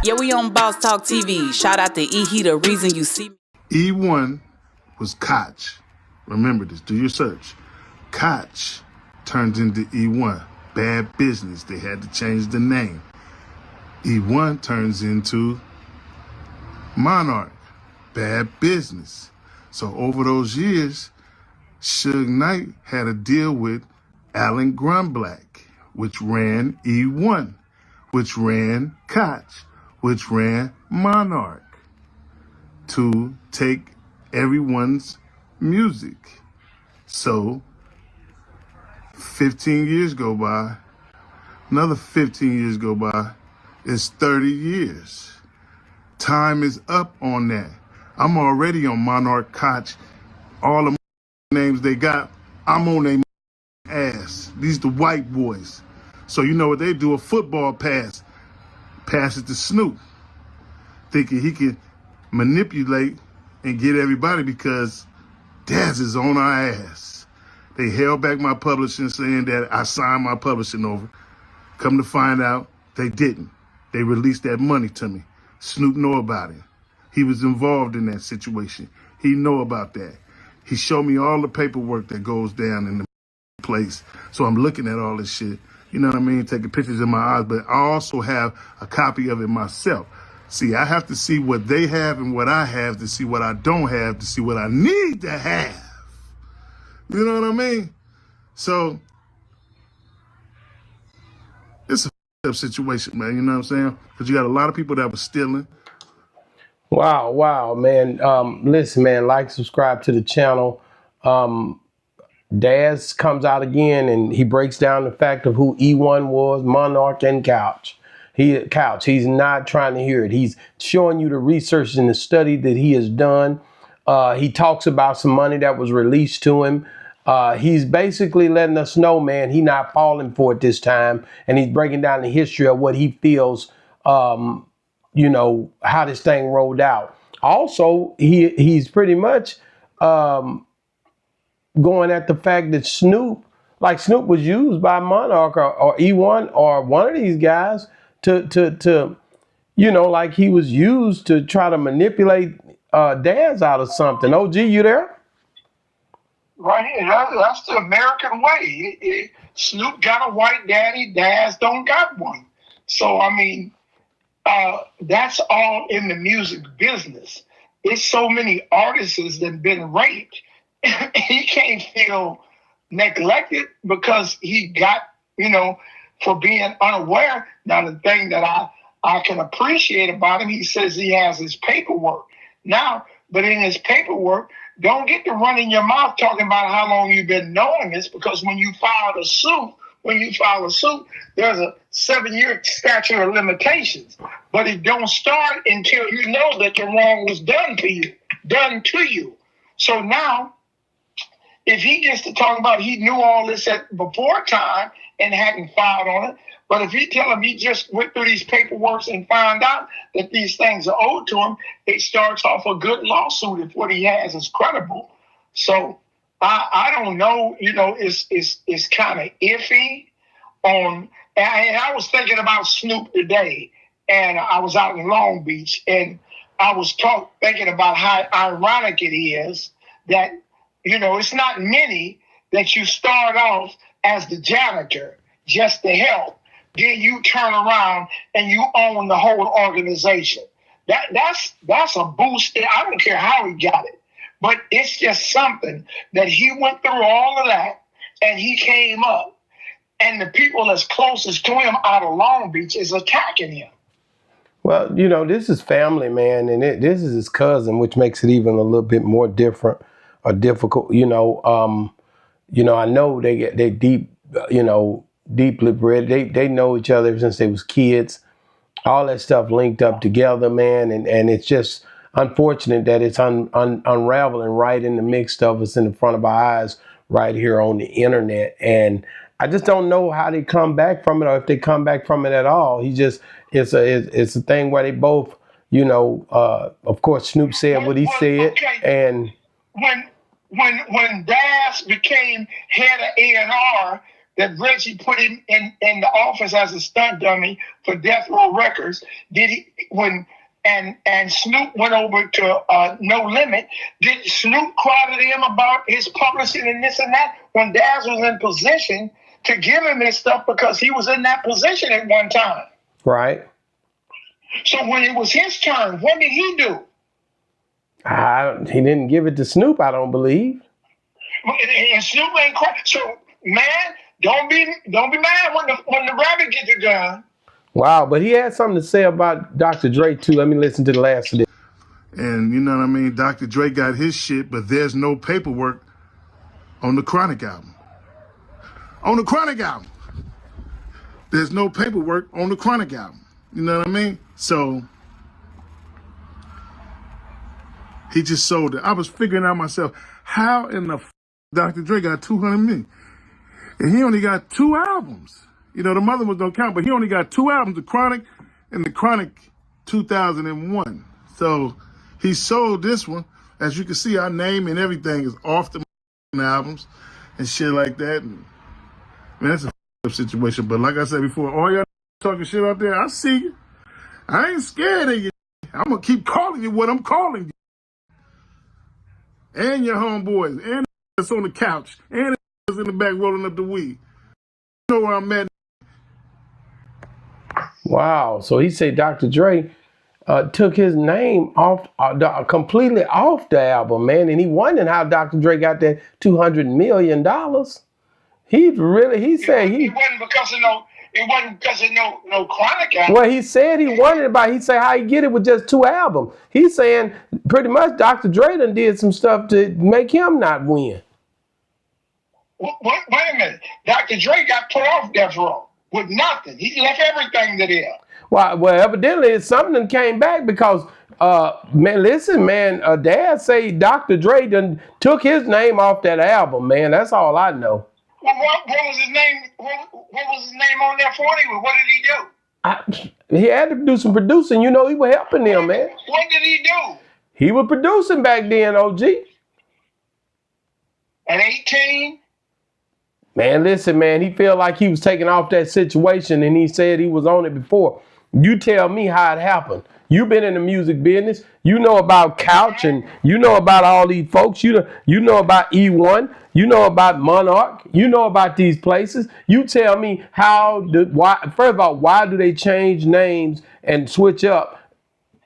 Yeah, we on Boss Talk TV. Shout out to E. He the reason you see me. E1 was Koch. Remember this, do your search. Koch turned into E1. Bad business. They had to change the name. E1 turns into Monarch. Bad business. So over those years, Suge Knight had a deal with Alan Grunblatt, which ran E1, which ran Koch, which ran Monarch, to take everyone's music. So 15 years go by, another 15 years go by, it's 30 years. Time is up on that. I'm already on Monarch, Koch, all the names they got, I'm on their ass. These the white boys. So you know what they do, a football pass it to Snoop, thinking he can manipulate and get everybody because Daz is on our ass. They held back my publishing saying that I signed my publishing over. Come to find out, they didn't. They released that money to me. Snoop know about it. He was involved in that situation. He know about that. He showed me all the paperwork that goes down in the place. So I'm looking at all this shit, you know what I mean, taking pictures in my eyes, but I also have a copy of it myself. See, I have to see what they have and what I have to see what I don't have to see what I need to have. You know what I mean? So it's a up situation, man, you know what I'm saying? Because you got a lot of people that were stealing. Wow, man. Listen, man, like, subscribe to the channel. Daz comes out again and he breaks down the fact of who E1 was, Monarch and Couch. He's not trying to hear it. He's showing you the research and the study that he has done. He talks about some money that was released to him. He's basically letting us know, man, he's not falling for it this time. And he's breaking down the history of what he feels, you know, how this thing rolled out. Also, he's pretty much going at the fact that Snoop was used by Monarch or E1 or one of these guys to you know, like he was used to try to manipulate Daz out of something. OG, you there? Right, that's the American way. Snoop got a white daddy, Daz don't got one. So, I mean, that's all in the music business. It's so many artists that have been raped. He can't feel neglected because he got, you know, for being unaware. Now, the thing that I can appreciate about him, he says he has his paperwork. Now, but in his paperwork, don't get to running your mouth talking about how long you've been knowing this, because when you file a suit, there's a 7-year statute of limitations. But it don't start until you know that the wrong was done to you. So now, if he gets to talk about he knew all this before time and hadn't filed on it, but if he tell him he just went through these paperwork and found out that these things are owed to him, it starts off a good lawsuit if what he has is credible. So I don't know, you know, it's kind of iffy on. And I was thinking about Snoop today, and I was out in Long Beach, and I was thinking about how ironic it is that, you know, it's not many that you start off as the janitor just to help. Then you turn around and you own the whole organization. That's a boost. I don't care how he got it, but it's just something that he went through all of that and he came up, and the people that's closest to him out of Long Beach is attacking him. Well, you know, this is family, man, and this is his cousin, which makes it even a little bit more different or difficult. You know, I know they deep, you know, deeply bred. They know each other ever since they was kids. All that stuff linked up together, man, and it's just unfortunate that it's unraveling right in the midst of us, in the front of our eyes, right here on the internet. And I just don't know how they come back from it, or if they come back from it at all. It's a thing where they both, you know, of course Snoop said what he said, okay. and when Daz became head of A&R, that Reggie put him in the office as a stunt dummy for Death Row Records, did he and Snoop went over to No Limit, did Snoop cry to them about his publishing and this and that when Daz was in position to give him this stuff because he was in that position at one time? Right. So when it was his turn, what did he do? He didn't give it to Snoop, I don't believe. And Snoop ain't crying. So man, don't be mad when the rabbit gets the gun. Wow, but he had something to say about Dr. Dre too. Let me listen to the last of this. And you know what I mean? Dr. Dre got his shit, but there's no paperwork on the Chronic album. On the Chronic album. There's no paperwork on the Chronic album. You know what I mean? So he just sold it. I was figuring out myself, how in the Dr. Dre got 200 million? And he only got 2 albums. You know, the mother was don't count, but he only got 2 albums, The Chronic and The Chronic 2001. So he sold this one. As you can see, our name and everything is off the albums and shit like that. And, man, that's a situation. But like I said before, all y'all talking shit out there, I see you. I ain't scared of you. I'm going to keep calling you what I'm calling you. And your homeboys, and that's on the couch, and in the back rolling up the weed. You know where I'm at. Wow. So he said Dr. Dre took his name off completely off the album, man. And he wondered how Dr. Dre got that $200 million. He said it wasn't because of no Chronic album. Well, he said he wondered about, he said how he get it with just 2 albums. He's saying pretty much Dr. Dre done did some stuff to make him not win. Wait a minute. Dr. Dre got put off Death Row with nothing. He left everything to them. Well, evidently something came back because, Dad say Dr. Dre done took his name off that album, man. That's all I know. Well, what was his name? What was his name on there for anyway? What did he do? He had to do some producing. You know, he was helping them, man. What did he do? He was producing back then, OG. At 18? Man, listen, man, he felt like he was taking off that situation and he said he was on it before. You tell me how it happened. You've been in the music business. You know about Couch and you know about all these folks. You know about E1. You know about Monarch. You know about these places. You tell me why, first of all, why do they change names and switch up?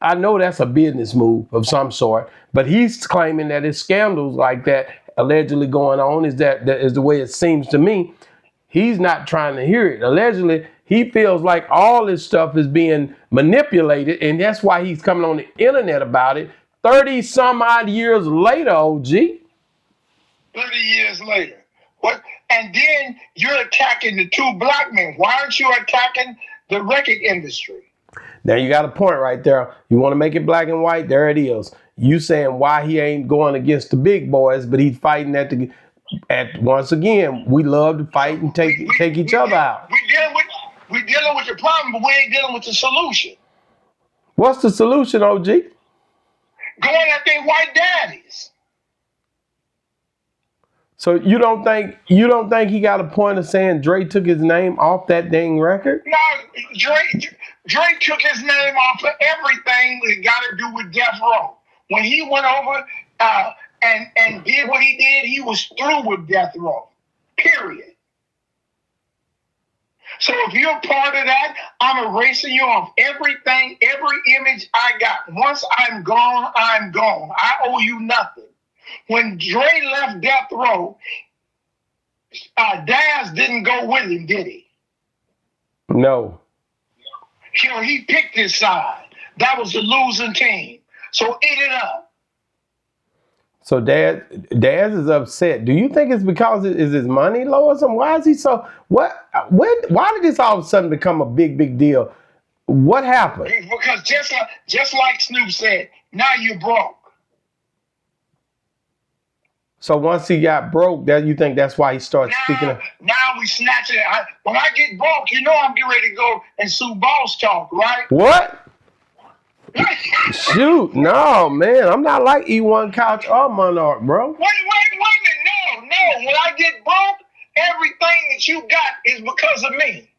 I know that's a business move of some sort, but he's claiming that it's scandals like that allegedly going on is the way it seems to me. He's not trying to hear it. Allegedly, he feels like all this stuff is being manipulated, and that's why he's coming on the internet about it 30 some odd years later, OG. 30 years later. What? And then you're attacking the 2 black men. Why aren't you attacking the record industry? Now you got a point right there. You want to make it black and white? There it is. You saying why he ain't going against the big boys, but he's fighting once again, we love to fight and take each other out. We're dealing with the problem, but we ain't dealing with the solution. What's the solution, OG? Going at their white daddies. So you don't think he got a point of saying Dre took his name off that dang record? No, Dre took his name off of everything that got to do with Death Row. When he went over and did what he did, he was through with Death Row. Period. So if you're part of that, I'm erasing you off everything, every image I got. Once I'm gone, I'm gone. I owe you nothing. When Dre left Death Row, Daz didn't go with him, did he? No. You know, he picked his side. That was the losing team. So eat it up. So Daz is upset. Do you think it's because is his money low or something? Why is he so? Why did this all of a sudden become a big deal? What happened? Because just like Snoop said, now you're broke. So once he got broke, you think that's why he started speaking up? Now we snatch it. When I get broke, you know I'm getting ready to go and sue Boss Talk, right? What? Shoot, no, man. I'm not like E1 Couch or Monarch, bro. Wait a minute. No. When I get broke everything that you got is because of me.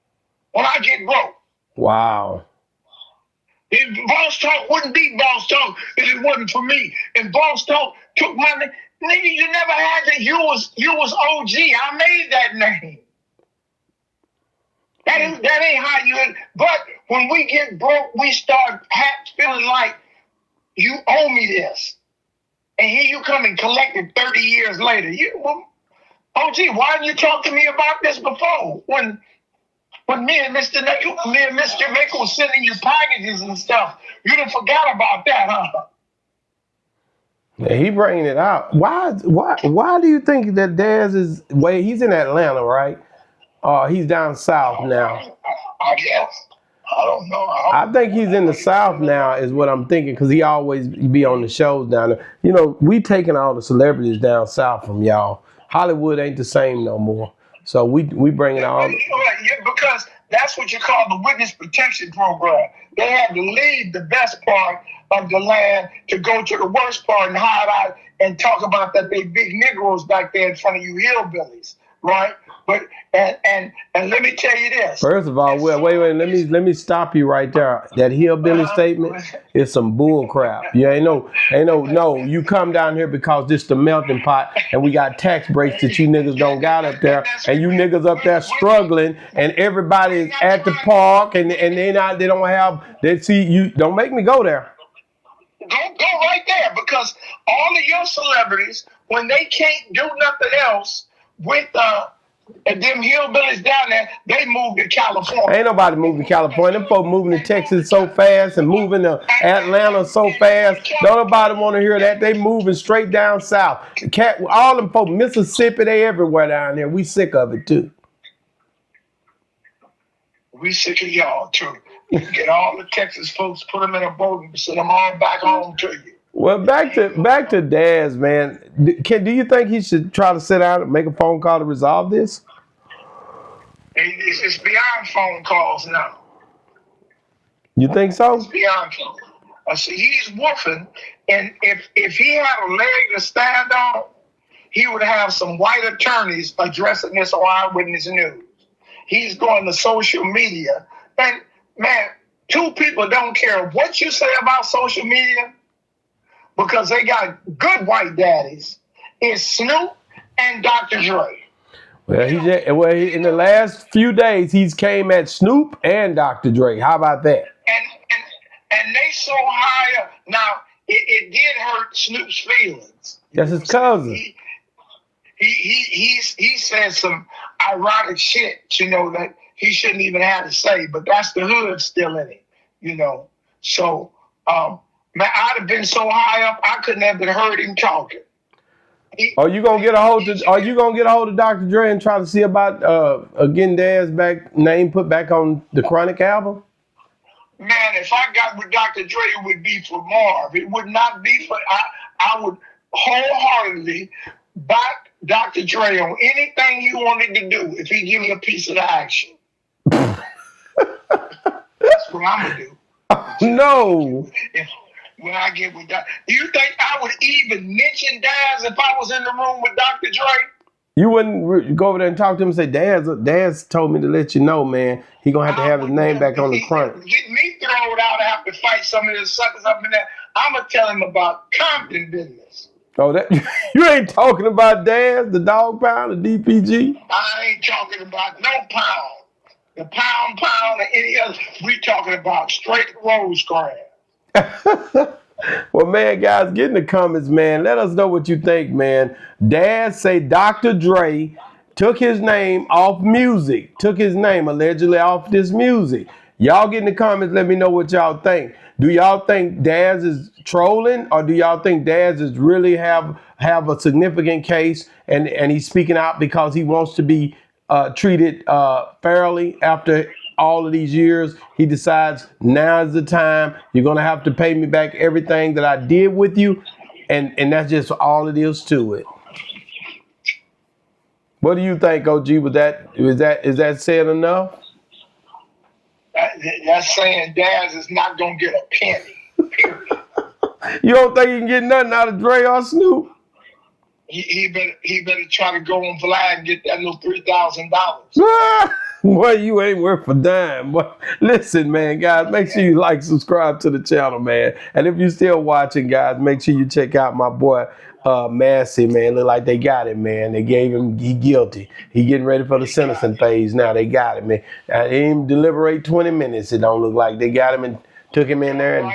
When I get broke. Wow. Boss Talk wouldn't be Boss Talk if it wasn't for me. If Boss Talk took my name, nigga, you never had that. You was OG. I made that name. That ain't how you. But when we get broke, we start feeling like you owe me this, and here you come and collect it 30 years later. OG, why didn't you talk to me about this before? When me and Mr. Maker was sending you packages and stuff, you done forgot about that, huh? Yeah, he bringing it out. Why do you think that Daz is? Wait, he's in Atlanta, right? He's down south now. I guess. I don't know. I think he's in the south now, is what I'm thinking, because he always be on the shows down there. You know, we taking all the celebrities down south from y'all. Hollywood ain't the same no more. So we bringing all. Because that's what you call the witness protection program. They had to leave the best part of the land to go to the worst part and hide out and talk about that they big Negroes back there in front of you hillbillies, right? But and let me tell you this. First of all, wait. Let me stop you right there. That hillbilly statement is some bull crap. You ain't no. You come down here because this the melting pot, and we got tax breaks that you niggas don't got up there, and you niggas up there struggling, and everybody is at the park, and they don't have. They see you. Don't make me go there. Go right there, because all of your celebrities, when they can't do nothing else with and them hillbillies down there, they move to California. Ain't nobody moving to California. Them folks moving to Texas so fast and moving to Atlanta so fast. Don't nobody want to hear that. They moving straight down south. All them folks, Mississippi, they everywhere down there. We sick of it too. We sick of y'all too. Get all the Texas folks, put them in a boat, and send them all back home to you. Well, back to Daz, man. Do you think he should try to sit down and make a phone call to resolve this? It's beyond phone calls now. You think so? It's beyond phone. I see he's woofing, and if he had a leg to stand on, he would have some white attorneys addressing this on Eyewitness News. He's going to social media, and man, two people don't care what you say about social media, because they got good white daddies. It's Snoop and Dr. Dre. Well, in the last few days, he's came at Snoop and Dr. Dre. How about that? And they so high up. Now, it did hurt Snoop's feelings. That's his cousin. He said some ironic shit, that he shouldn't even have to say, but that's the hood still in it, So, man, I'd have been so high up, I couldn't have heard him talking. Are you gonna get a hold of Dr. Dre and try to see about getting Daz's name put back on the Chronic album? Man, if I got with Dr. Dre, it would be for Marv. It would not be for. I would wholeheartedly back Dr. Dre on anything he wanted to do if he give me a piece of the action. That's what I'm gonna do. No. When I get with Dr. Do you think I would even mention Daz if I was in the room with Dr. Dre? You wouldn't go over there and talk to him and say, Daz told me to let you know, man, he gonna have to have his name back on the Chronic. Get me thrown out and have to fight some of the suckers up in there. I'm gonna tell him about Compton business. Oh, that you ain't talking about Daz, the dog pound, the DPG? I ain't talking about no pound. The pound, or any other. We talking about straight Rosecrans. Well, man, guys, get in the comments, man. Let us know what you think, man. Daz say Dr. Dre took his name off music. Took his name allegedly off this music. Y'all get in the comments. Let me know what y'all think. Do y'all think Daz is trolling, or do y'all think Daz is really have a significant case and he's speaking out because he wants to be treated fairly after all of these years? He decides now is the time. You're gonna have to pay me back everything that I did with you, and that's just all it is to it. What do you think, OG? Is that said enough? That's saying Daz is not gonna get a penny. Period. You don't think he can get nothing out of Dre or Snoop? he better try to go on Vlad and get that little $3,000. Boy, you ain't worth a dime. Boy, listen, man, guys, make sure you like, subscribe to the channel, man. And if you're still watching, guys, make sure you check out my boy Massey, man. Look like they got him, man. They gave him, he guilty. He getting ready for the sentencing phase now. They got him, man. They didn't deliberate 20 minutes. It don't look like they got him and took him in there and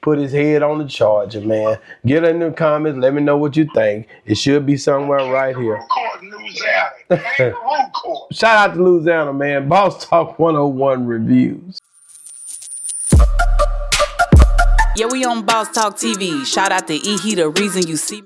put his head on the charger, man. Get in the comments. Let me know what you think. It should be somewhere right here. Shout out to Louisiana, man. Boss Talk 101 reviews. Yeah, we on Boss Talk TV. Shout out to E. He the reason you see me.